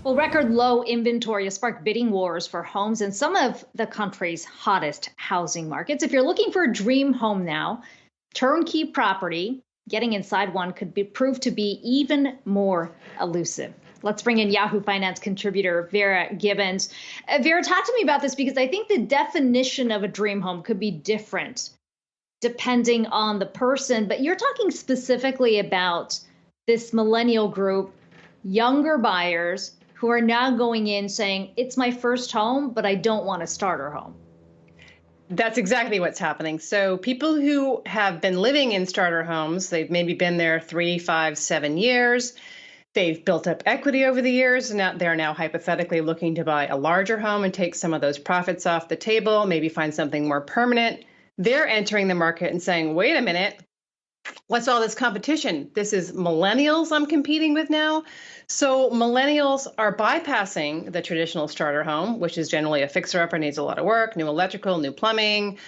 Well, record low inventory has sparked bidding wars for homes in some of the country's hottest housing markets. If you're looking for a dream home now, turnkey property, getting inside one could be proved to be even more elusive. Let's bring in Yahoo Finance contributor Vera Gibbons. Vera, talk to me about this because I think the definition of a dream home could be different depending on the person, but you're talking specifically about this millennial group, younger buyers who are now going in saying, it's my first home, but I don't want a starter home. That's exactly what's happening. So people who have been living in starter homes, they've maybe been there 3, 5, 7 years. They've built up equity over the years, and they're now hypothetically looking to buy a larger home and take some of those profits off the table, maybe find something more permanent. They're entering the market and saying, wait a minute, what's all this competition? This is millennials I'm competing with now. So millennials are bypassing the traditional starter home, which is generally a fixer-upper, needs a lot of work, new electrical, new plumbing,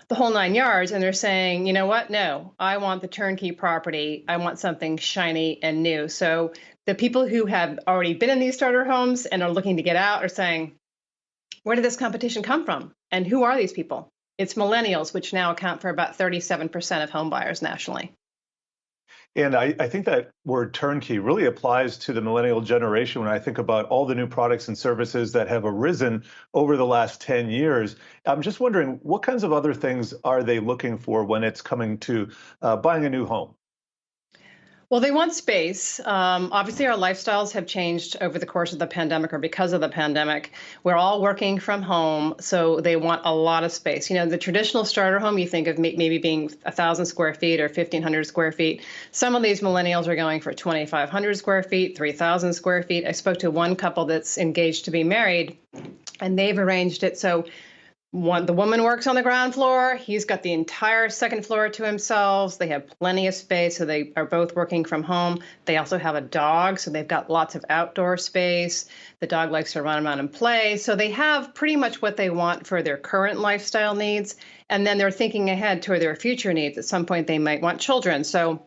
the whole 9 yards. And they're saying, you know what? No, I want the turnkey property. I want something shiny and new. So the people who have already been in these starter homes and are looking to get out are saying, where did this competition come from? And who are these people? It's millennials, which now account for about 37% of home buyers nationally. And I think that word turnkey really applies to the millennial generation when I think about all the new products and services that have arisen over the last 10 years. I'm just wondering, what kinds of other things are they looking for when it's coming to buying a new home? Well, they want space. Obviously, our lifestyles have changed over the course of the pandemic or because of the pandemic. We're all working from home, so they want a lot of space. You know, the traditional starter home, you think of maybe being 1,000 square feet or 1,500 square feet. Some of these millennials are going for 2,500 square feet, 3,000 square feet. I spoke to one couple that's engaged to be married, and they've arranged it so the woman works on the ground floor. He's got the entire second floor to himself. They have plenty of space, so they are both working from home. They also have a dog, so they've got lots of outdoor space. The dog likes to run around and play. So they have pretty much what they want for their current lifestyle needs. And then they're thinking ahead to their future needs. At some point, they might want children. So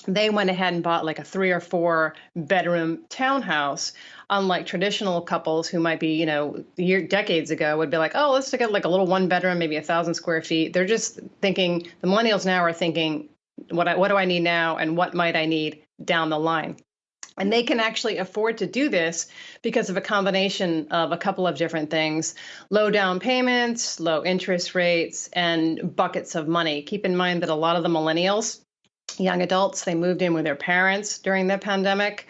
they went ahead and bought like a 3 or 4 bedroom townhouse, unlike traditional couples who might be, decades ago would be like, oh, let's get like a little 1 bedroom, maybe 1,000 square feet. They're just thinking, the millennials now are thinking, what do I need now and what might I need down the line? And they can actually afford to do this because of a combination of a couple of different things: low down payments, low interest rates, and buckets of money. Keep in mind that a lot of the millennials, young adults, they moved in with their parents during the pandemic.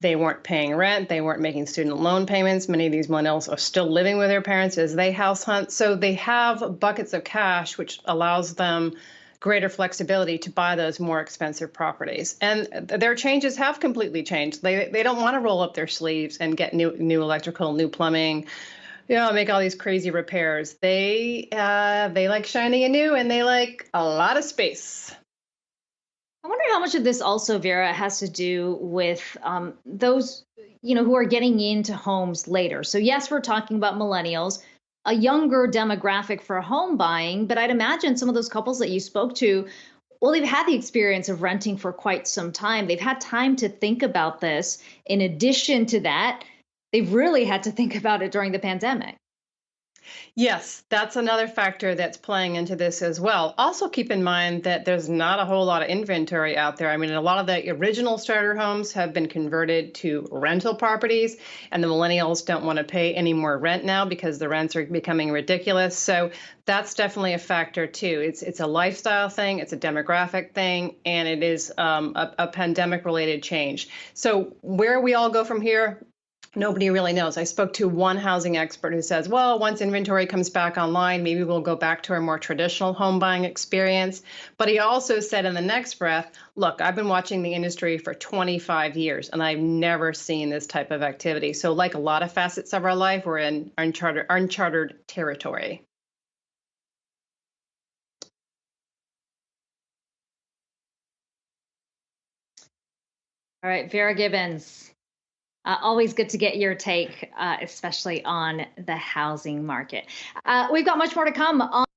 They weren't paying rent. They weren't making student loan payments. Many of these millennials are still living with their parents as they house hunt. So they have buckets of cash, which allows them greater flexibility to buy those more expensive properties. And their changes have completely changed. They don't want to roll up their sleeves and get new electrical, new plumbing, make all these crazy repairs. They like shiny and new, and they like a lot of space. I wonder how much of this also, Vera, has to do with those, who are getting into homes later. So yes, we're talking about millennials, a younger demographic for home buying, but I'd imagine some of those couples that you spoke to, well, they've had the experience of renting for quite some time. They've had time to think about this. In addition to that, they've really had to think about it during the pandemic. Yes, that's another factor that's playing into this as well. Also, keep in mind that there's not a whole lot of inventory out there. I mean, a lot of the original starter homes have been converted to rental properties, and the millennials don't want to pay any more rent now because the rents are becoming ridiculous. So that's definitely a factor too. It's a lifestyle thing, it's a demographic thing, and it is a pandemic-related change. So where we all go from here, nobody really knows. I spoke to one housing expert who says, well, once inventory comes back online, maybe we'll go back to a more traditional home buying experience. But he also said in the next breath, look, I've been watching the industry for 25 years, and I've never seen this type of activity. So like a lot of facets of our life, we're in uncharted territory. All right, Vera Gibbons. Always good to get your take, especially on the housing market. We've got much more to come on.